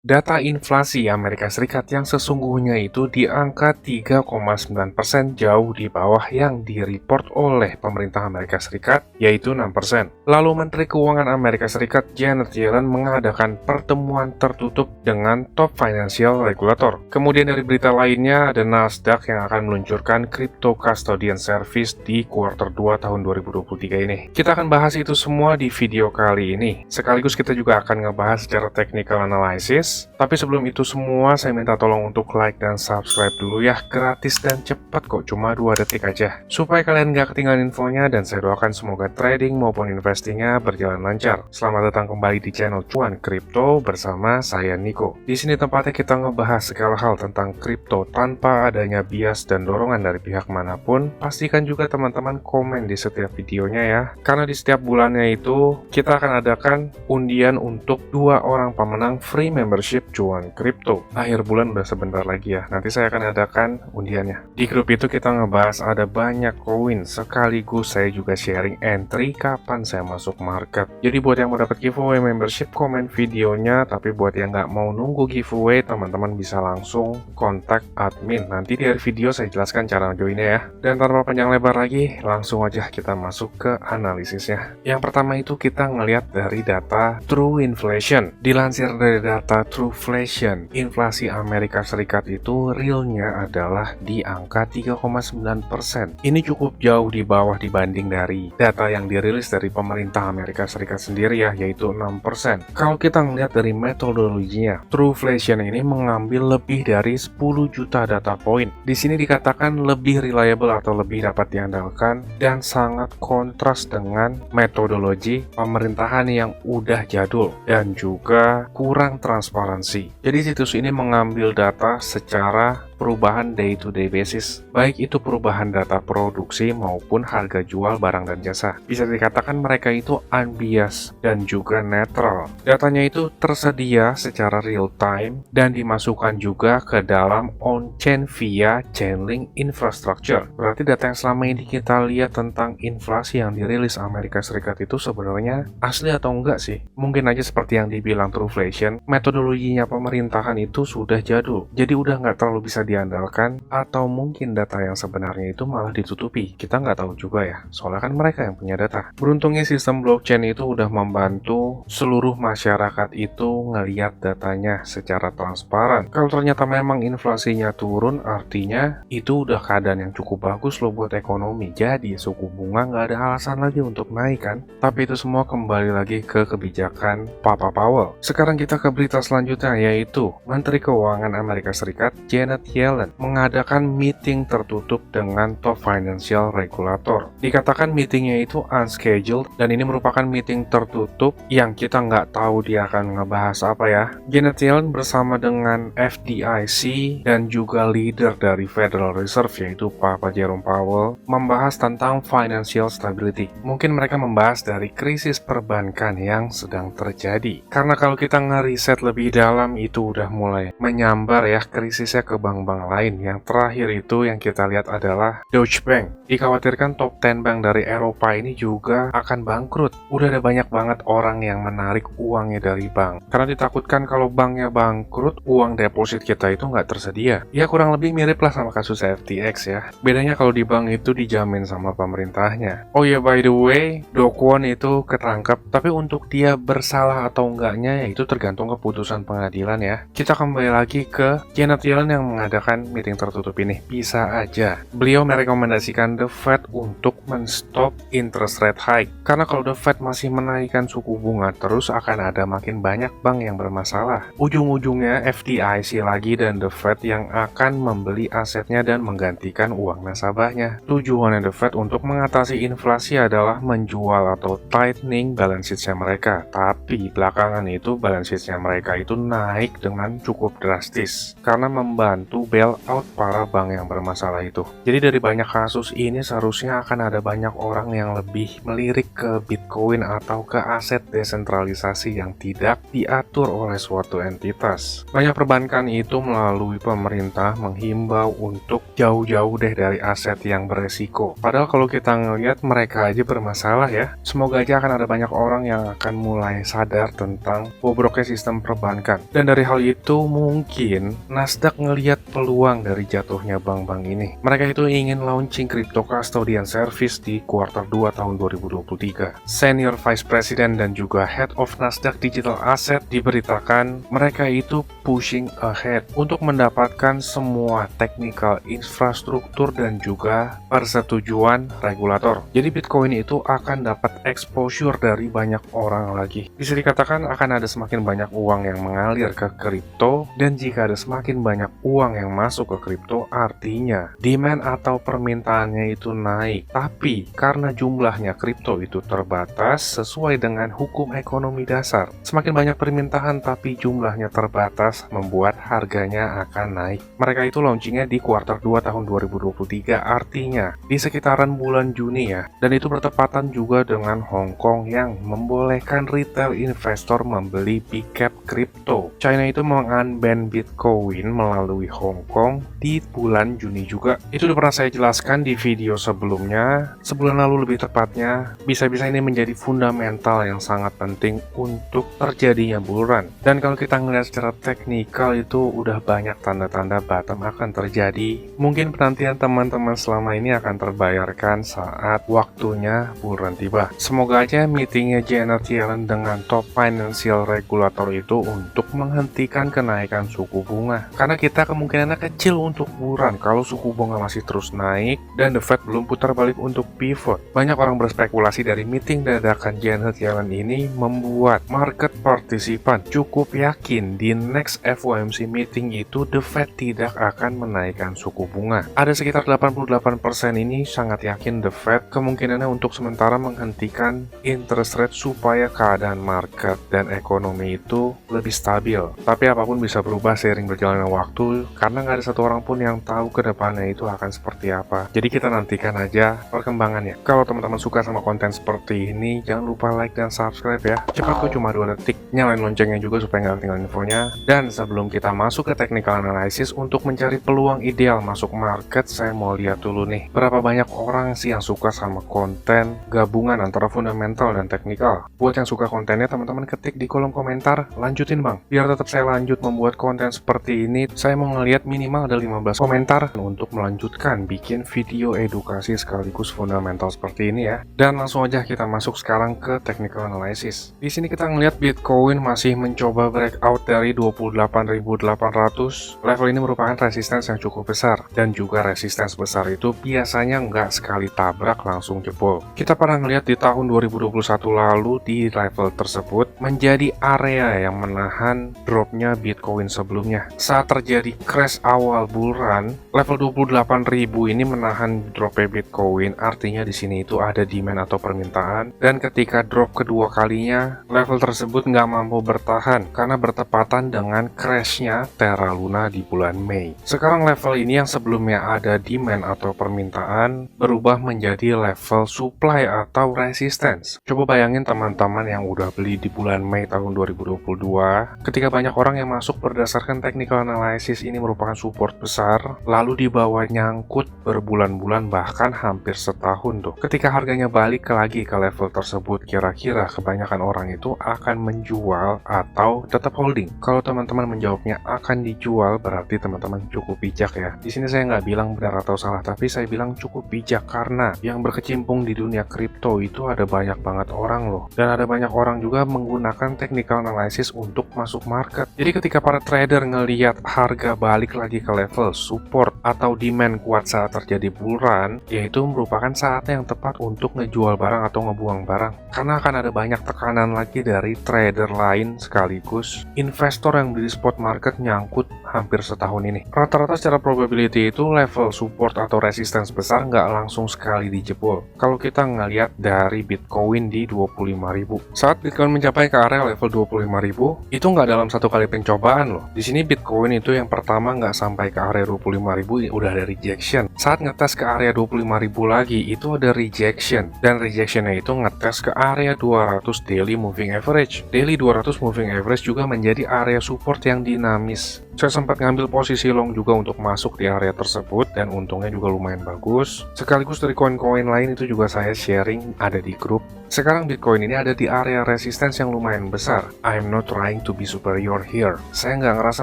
Data inflasi Amerika Serikat yang sesungguhnya itu di angka 3,9% jauh di bawah yang direport oleh pemerintah Amerika Serikat, yaitu 6%. Lalu Menteri Keuangan Amerika Serikat Janet Yellen mengadakan pertemuan tertutup dengan top financial regulator. Kemudian dari berita lainnya ada Nasdaq yang akan meluncurkan Crypto Custodian Service di kuartal 2 tahun 2023 ini. Kita akan bahas itu semua di video kali ini. Sekaligus kita juga akan ngebahas secara technical analysis. Tapi sebelum itu semua, saya minta tolong untuk like dan subscribe dulu ya. Gratis dan cepat kok, cuma 2 detik aja. Supaya kalian gak ketinggalan infonya, dan saya doakan semoga trading maupun investingnya berjalan lancar. Selamat datang kembali di channel Cuan Kripto bersama saya Niko. Di sini tempatnya kita ngebahas segala hal tentang kripto tanpa adanya bias dan dorongan dari pihak manapun. Pastikan juga teman-teman komen di setiap videonya ya. Karena di setiap bulannya itu kita akan adakan undian untuk 2 orang pemenang free membership Cuan Kripto. Akhir bulan udah sebentar lagi ya. Nanti saya akan adakan undiannya. Di grup itu kita ngebahas ada banyak koin, sekaligus saya juga sharing entry kapan saya masuk market. Jadi buat yang mau dapat giveaway membership, komen videonya. Tapi buat yang nggak mau nunggu giveaway, teman-teman bisa langsung kontak admin. Nanti di akhir video saya jelaskan cara joinnya ya. Dan tanpa panjang lebar lagi, langsung aja kita masuk ke analisisnya. Yang pertama itu kita ngelihat dari data True Inflation. Dilansir dari data Truflation, inflasi Amerika Serikat itu realnya adalah di angka 3,9%. Ini cukup jauh di bawah dibanding dari data yang dirilis dari pemerintah Amerika Serikat sendiri ya, yaitu 6%. Kalau kita ngelihat dari metodologinya, Truflation ini mengambil lebih dari 10 juta data point. Di sini dikatakan lebih reliable atau lebih dapat diandalkan dan sangat kontras dengan metodologi pemerintahan yang udah jadul dan juga kurang transparansi. Jadi situs ini mengambil data secara perubahan day-to-day basis, baik itu perubahan data produksi maupun harga jual barang dan jasa. Bisa dikatakan mereka itu unbiased dan juga netral. Datanya itu tersedia secara real time dan dimasukkan juga ke dalam on-chain via Chainlink Infrastructure. Berarti data yang selama ini kita lihat tentang inflasi yang dirilis Amerika Serikat itu sebenarnya asli atau enggak sih? Mungkin aja seperti yang dibilang Truflation, metodologinya pemerintahan itu sudah jadul, jadi udah nggak terlalu bisa diandalkan, atau mungkin data yang sebenarnya itu malah ditutupi. Kita nggak tahu juga ya, soalnya kan mereka yang punya data. Beruntungnya sistem blockchain itu udah membantu seluruh masyarakat itu ngeliat datanya secara transparan. Kalau ternyata memang inflasinya turun, artinya itu udah keadaan yang cukup bagus loh buat ekonomi. Jadi suku bunga nggak ada alasan lagi untuk naik kan. Tapi itu semua kembali lagi ke kebijakan Papa Powell. Sekarang kita ke berita selanjutnya, yaitu Menteri Keuangan Amerika Serikat Janet Yellen mengadakan meeting tertutup dengan top financial regulator. Dikatakan meetingnya itu unscheduled dan ini merupakan meeting tertutup yang kita nggak tahu dia akan ngebahas apa ya. Janet Yellen bersama dengan FDIC dan juga leader dari Federal Reserve yaitu Pak Jerome Powell membahas tentang financial stability. Mungkin mereka membahas dari krisis perbankan yang sedang terjadi. Karena kalau kita ngeriset lebih dalam itu udah mulai menyambar ya krisisnya ke bank-bank lain. Yang terakhir itu yang kita lihat adalah Deutsche Bank. Dikhawatirkan top 10 bank dari Eropa ini juga akan bangkrut. Udah ada banyak banget orang yang menarik uangnya dari bank. Karena ditakutkan kalau banknya bangkrut, uang deposit kita itu nggak tersedia. Ya kurang lebih mirip lah sama kasus FTX ya. Bedanya kalau di bank itu dijamin sama pemerintahnya. Oh ya by the way, Do Kwon itu ketangkep. Tapi untuk dia bersalah atau enggaknya ya itu tergantung keputusan pengadilan ya. Kita kembali lagi ke Janet Yellen yang mengadakan meeting tertutup ini. Bisa aja beliau merekomendasikan The Fed untuk men-stop interest rate hike. Karena kalau The Fed masih menaikkan suku bunga terus akan ada makin banyak bank yang bermasalah. Ujung-ujungnya FDIC lagi dan The Fed yang akan membeli asetnya dan menggantikan uang nasabahnya. Tujuannya The Fed untuk mengatasi inflasi adalah menjual atau tightening balance sheet-nya mereka. Tapi belakangan itu balance sheet-nya mereka itu naik dengan cukup drastis karena membantu membantu bailout para bank yang bermasalah itu. Jadi dari banyak kasus ini seharusnya akan ada banyak orang yang lebih melirik ke Bitcoin atau ke aset desentralisasi yang tidak diatur oleh suatu entitas. Banyak perbankan itu melalui pemerintah menghimbau untuk jauh-jauh deh dari aset yang beresiko. Padahal kalau kita ngelihat mereka aja bermasalah ya. Semoga aja akan ada banyak orang yang akan mulai sadar tentang bobroknya sistem perbankan. Dan dari hal itu mungkin Nasdaq ngelihat peluang dari jatuhnya bank-bank ini. Mereka itu ingin launching crypto custodian service di kuartal 2 tahun 2023. Senior Vice President dan juga Head of Nasdaq Digital Asset diberitakan mereka itu pushing ahead untuk mendapatkan semua technical infrastruktur dan juga persetujuan regulator. Jadi Bitcoin itu akan dapat exposure dari banyak orang lagi. Bisa dikatakan akan ada semakin banyak uang yang mengalir ke kripto, dan jika ada semakin banyak uang yang masuk ke kripto, artinya demand atau permintaannya itu naik. Tapi karena jumlahnya kripto itu terbatas sesuai dengan hukum ekonomi dasar, semakin banyak permintaan tapi jumlahnya terbatas membuat harganya akan naik. Mereka itu launchingnya di kuartal 2 tahun 2023, artinya di sekitaran bulan Juni ya, dan itu bertepatan juga dengan Hong Kong yang membolehkan retail investor membeli big cap kripto. China itu mengunban Bitcoin melalui Hong Kong di bulan Juni juga. Itu udah pernah saya jelaskan di video sebelumnya, sebulan lalu lebih tepatnya. Bisa-bisa ini menjadi fundamental yang sangat penting untuk terjadinya bull run. Dan kalau kita ngelihat secara teknikal itu udah banyak tanda-tanda bottom akan terjadi. Mungkin penantian teman-teman selama ini akan terbayarkan saat waktunya bull run tiba. Semoga aja meetingnya Janet Yellen dengan top financial regulator itu untuk menghentikan kenaikan suku bunga. Karena kita kemungkinannya kecil untuk bull run kalau suku bunga masih terus naik dan The Fed belum putar balik untuk pivot. Banyak orang berspekulasi dari meeting dadakan Janet Yellen ini membuat market participant cukup yakin di next FOMC meeting itu The Fed tidak akan menaikkan suku bunga. Ada sekitar 88% ini sangat yakin The Fed kemungkinannya untuk sementara menghentikan interest rate supaya keadaan market dan ekonomi itu lebih stabil. Tapi apapun bisa berubah seiring berjalannya waktu, karena nggak ada satu orang pun yang tahu ke depannya itu akan seperti apa. Jadi kita nantikan aja perkembangannya. Kalau teman-teman suka sama konten seperti ini, jangan lupa like dan subscribe ya. Cepat kok, cuma 2 detik. Nyalain loncengnya juga supaya nggak ketinggalan infonya. Dan sebelum kita masuk ke technical analysis untuk mencari peluang ideal masuk market, saya mau lihat dulu nih, berapa banyak orang sih yang suka sama konten gabungan antara fundamental dan teknikal. Buat yang suka kontennya, teman-teman ketik di kolom komentar, lanjutin bang. Biar tetap saya lanjut membuat konten seperti ini, saya mau ngelihat minimal ada 15 komentar untuk melanjutkan bikin video edukasi sekaligus fundamental seperti ini ya. Dan langsung aja kita masuk sekarang ke technical analysis. Di sini kita ngelihat Bitcoin masih mencoba breakout dari 28.800. Level ini merupakan resistance yang cukup besar, dan juga resistance besar itu biasanya nggak sekali tabrak langsung jebol. Kita pernah ngelihat di tahun 2021 lalu di level tersebut menjadi area yang menahan dropnya Bitcoin sebelumnya. Saat terjadi crash awal bull run, level 28.000 ini menahan dropnya Bitcoin, artinya di sini itu ada demand atau permintaan, dan ketika drop kedua kalinya, level tersebut nggak mampu bertahan karena bertepatan dengan crashnya Terra Luna di bulan Mei. Sekarang level ini yang sebelumnya ada demand atau permintaan berubah menjadi level supply atau resistance. Coba bayangin teman-teman yang udah beli di bulan Mei tahun 2022, ketika banyak orang yang masuk berdasarkan technical analysis ini merupakan support besar, lalu di bawah nyangkut berbulan-bulan bahkan hampir setahun tuh. Ketika harganya balik lagi ke level tersebut, kira-kira kebanyakan orang itu akan menjual atau tetap holding? Kalau teman-teman menjawabnya akan dijual, berarti teman-teman cukup bijak ya. Di sini saya nggak bilang benar atau salah, tapi saya bilang cukup bijak karena yang berkecimpung di dunia kripto itu ada banyak banget orang loh. Dan ada banyak orang juga menggunakan technical analysis untuk masuk market. Jadi ketika para trader ngelihat harga balik lagi ke level support atau demand kuat saat terjadi bull run, yaitu merupakan saatnya yang tepat untuk ngejual barang atau ngebuang barang. Karena akan ada banyak tekanan lagi dari trader lain sekaligus investor yang di spot market nyangkut hampir setahun ini. Rata-rata secara probability itu level support atau resistance besar nggak langsung sekali dijebol. Kalau kita ngelihat dari Bitcoin di 25.000, saat Bitcoin mencapai ke area level 25.000, itu nggak dalam satu kali pencobaan loh. Di sini Bitcoin itu yang pertama pertama nggak sampai ke area 25.000 udah ada rejection. Saat ngetes ke area 25.000 lagi itu ada rejection, dan rejectionnya itu ngetes ke area 200 daily moving average. Daily 200 moving average juga menjadi area support yang dinamis. Saya sempat ngambil posisi long juga untuk masuk di area tersebut, dan untungnya juga lumayan bagus. Sekaligus dari koin-koin lain itu juga saya sharing ada di grup. Sekarang Bitcoin ini ada di area resistance yang lumayan besar. I'm not trying to be superior here. Saya nggak ngerasa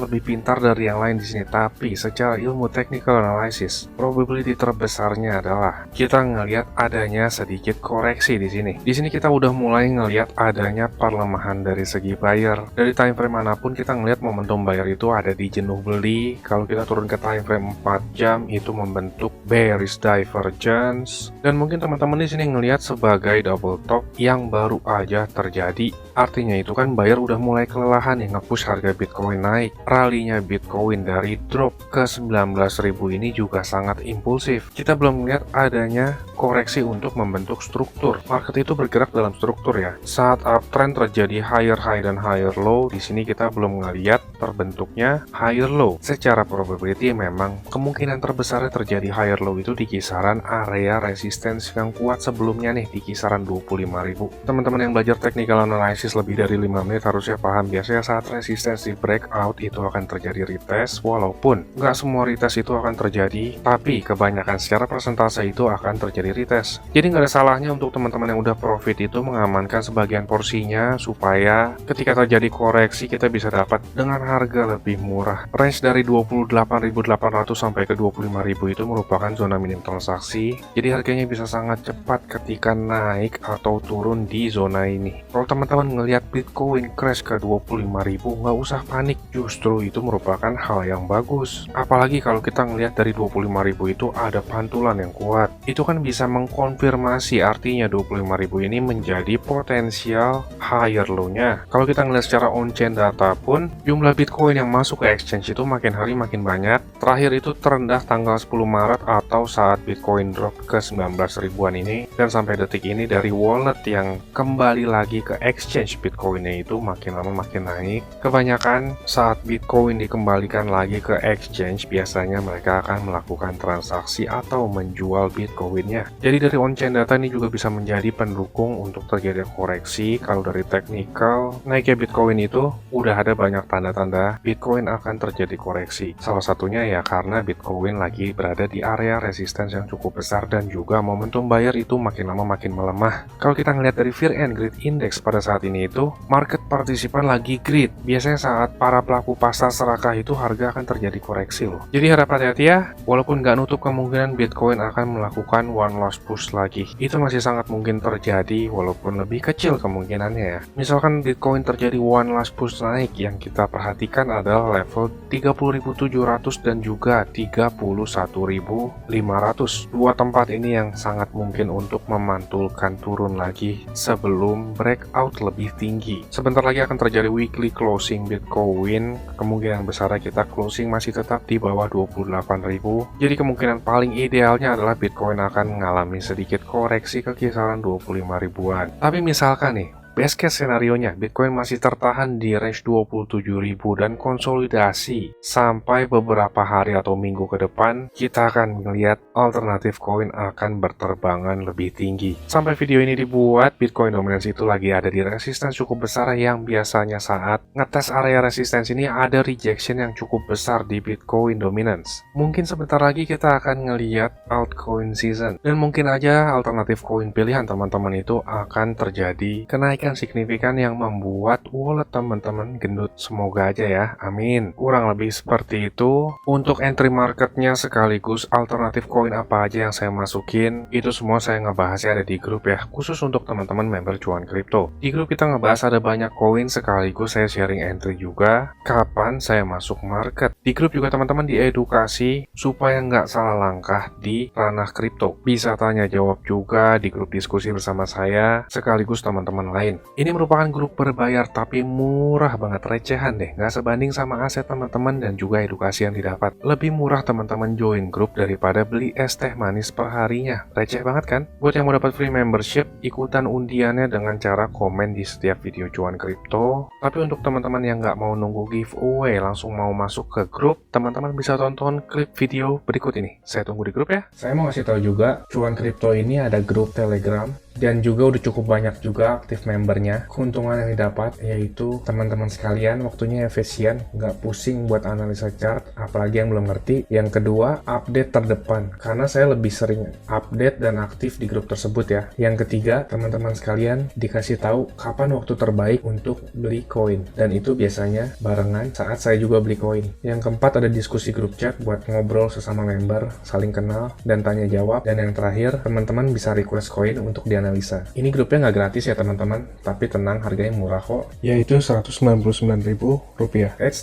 lebih pintar dari yang lain di sini, tapi secara ilmu technical analysis, probability terbesarnya adalah kita ngelihat adanya sedikit koreksi di sini. Di sini kita udah mulai ngelihat adanya perlemahan dari segi buyer. Dari time frame manapun kita ngelihat momentum buyer itu ada di jenuh beli. Kalau kita turun ke time frame 4 jam itu membentuk bearish divergence, dan mungkin teman-teman di sini ngelihat sebagai double top yang baru aja terjadi. Artinya itu kan buyer udah mulai kelelahan yang nge-push harga Bitcoin naik. Ralinya Bitcoin dari drop ke 19.000 ini juga sangat impulsif. Kita belum melihat adanya koreksi untuk membentuk struktur. Market itu bergerak dalam struktur ya. Saat uptrend terjadi higher high dan higher low, di sini kita belum ngelihat terbentuknya higher low. Secara probability memang kemungkinan terbesarnya terjadi higher low itu di kisaran area resistance yang kuat sebelumnya nih, di kisaran 25.000. Teman-teman yang belajar technical analysis lebih dari 5 menit harusnya paham, biasanya saat resistance di breakout itu akan terjadi retest, walaupun nggak semua retest itu akan terjadi, tapi kebanyakan secara persentase itu akan terjadi retest. Jadi nggak ada salahnya untuk teman-teman yang udah profit itu mengamankan sebagian porsinya, supaya ketika terjadi koreksi kita bisa dapat dengan harga lebih murah. Range dari 28.800 sampai ke 25.000 itu merupakan zona minim transaksi, jadi harganya bisa sangat cepat ketika naik atau turun di zona ini. Kalau teman-teman ngelihat Bitcoin crash ke 25.000, nggak usah panik, justru itu merupakan hal yang bagus. Apalagi kalau kita ngelihat dari 25.000 itu ada pantulan yang kuat, itu kan bisa mengkonfirmasi artinya 25.000 ini menjadi potensial higher low-nya. Kalau kita ngelihat secara on-chain data pun, jumlah Bitcoin yang masuk ke exchange itu makin hari makin banyak. Terakhir itu terendah tanggal 10 Maret atau saat Bitcoin drop ke 19.000-an ini, dan sampai detik ini dari wallet yang kembali lagi ke exchange Bitcoinnya itu makin lama makin naik. Kebanyakan saat Bitcoin dikembalikan lagi ke exchange, biasanya mereka akan melakukan transaksi atau menjual Bitcoinnya. Jadi dari on-chain data ini juga bisa menjadi pendukung untuk terjadi koreksi. Kalau dari technical, naiknya Bitcoin itu udah ada banyak tanda-tanda Bitcoin akan terjadi koreksi. Salah satunya ya karena Bitcoin lagi berada di area resistance yang cukup besar, dan juga momentum buyer itu makin lama makin melemah. Kalau kita ngelihat dari Fear and Greed Index pada saat ini itu, market partisipan lagi greed. Biasanya saat para pelaku pasar serakah itu harga akan terjadi koreksi loh. Jadi harap hati-hati ya, walaupun nggak nutup kemungkinan Bitcoin akan melakukan one last push lagi. Itu masih sangat mungkin terjadi, walaupun lebih kecil kemungkinannya ya. Misalkan Bitcoin terjadi one last push naik, yang kita perhatikan adalah level 30.700 dan juga 31.500. Dua tempat ini yang sangat mungkin untuk memantulkan turun lagi sebelum breakout lebih tinggi. Sebentar lagi akan terjadi weekly closing Bitcoin. Kemungkinan besar kita closing masih tetap di bawah 28.000. Jadi kemungkinan paling idealnya adalah Bitcoin akan mengalami sedikit koreksi ke kisaran 25.000-an. Tapi misalkan nih, best case scenario-nya, Bitcoin masih tertahan di range 27.000 dan konsolidasi sampai beberapa hari atau minggu ke depan, kita akan melihat alternatif koin akan berterbangan lebih tinggi. Sampai video ini dibuat, Bitcoin dominance itu lagi ada di resistance cukup besar, yang biasanya saat ngetes area resistance ini ada rejection yang cukup besar di Bitcoin dominance. Mungkin sebentar lagi kita akan ngelihat altcoin season, dan mungkin aja alternatif koin pilihan teman-teman itu akan terjadi kenaikan signifikan yang membuat wallet teman-teman gendut. Semoga aja ya, amin. Kurang lebih seperti itu. Untuk entry marketnya sekaligus alternatif koin apa aja yang saya masukin, itu semua saya ngebahasnya ada di grup ya, khusus untuk teman-teman member cuan kripto. Di grup kita ngebahas ada banyak koin, sekaligus saya sharing entry juga kapan saya masuk market. Di grup juga teman-teman diedukasi supaya nggak salah langkah di ranah kripto. Bisa tanya jawab juga di grup diskusi bersama saya, sekaligus teman-teman lain. Bitcoin. Ini merupakan grup berbayar tapi murah banget, recehan deh, nggak sebanding sama aset teman-teman dan juga edukasi yang didapat. Lebih murah teman-teman join grup daripada beli es teh manis per harinya. Receh banget kan? Buat yang mau dapat free membership, ikutan undiannya dengan cara komen di setiap video cuan kripto. Tapi untuk teman-teman yang nggak mau nunggu giveaway, langsung mau masuk ke grup, teman-teman bisa tonton klip video berikut ini. Saya tunggu di grup ya. Saya mau kasih tahu juga, cuan kripto ini ada grup Telegram dan juga udah cukup banyak juga aktif membernya. Keuntungan yang didapat yaitu teman-teman sekalian waktunya efisien, nggak pusing buat analisa chart, apalagi yang belum ngerti. Yang kedua, update terdepan, karena saya lebih sering update dan aktif di grup tersebut ya. Yang ketiga, teman-teman sekalian dikasih tahu kapan waktu terbaik untuk beli koin, dan itu biasanya barengan saat saya juga beli koin. Yang keempat, ada diskusi grup chat buat ngobrol sesama member, saling kenal dan tanya jawab. Dan yang terakhir, teman-teman bisa request koin untuk dianalisa. Ini grupnya nggak gratis ya teman-teman, tapi tenang, harganya murah kok, yaitu Rp199.000.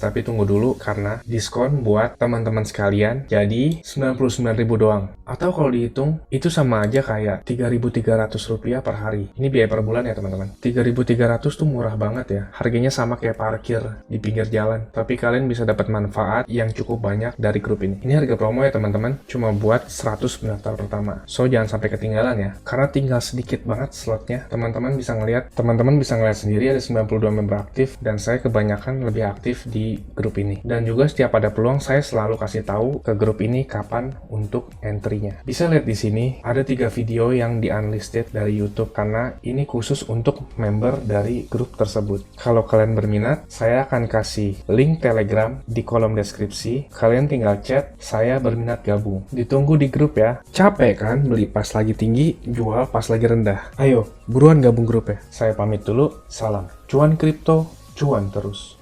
Tapi tunggu dulu, karena diskon buat teman-teman sekalian jadi Rp99.000 doang. Atau kalau dihitung, itu sama aja kayak Rp3.300 per hari. Ini biaya per bulan ya teman-teman. Rp3.300 tuh murah banget ya. Harganya sama kayak parkir di pinggir jalan. Tapi kalian bisa dapat manfaat yang cukup banyak dari grup ini. Ini harga promo ya teman-teman, cuma buat 100 pendaftar pertama. So jangan sampai ketinggalan ya, karena tinggal sedikit banget slotnya. Teman-teman bisa ngeliat sendiri ada 92 member aktif, dan saya kebanyakan lebih aktif di grup ini. Dan juga setiap ada peluang, saya selalu kasih tahu ke grup ini kapan untuk entry-nya. Bisa lihat di sini ada 3 video yang di unlisted dari YouTube, karena ini khusus untuk member dari grup tersebut. Kalau kalian berminat, saya akan kasih link Telegram di kolom deskripsi. Kalian tinggal chat, saya berminat gabung. Ditunggu di grup ya. Capek kan beli pas lagi tinggi, jual pas lagi rendah? Ayo, buruan gabung grup ya. Saya pamit dulu, salam. Cuan kripto, cuan terus.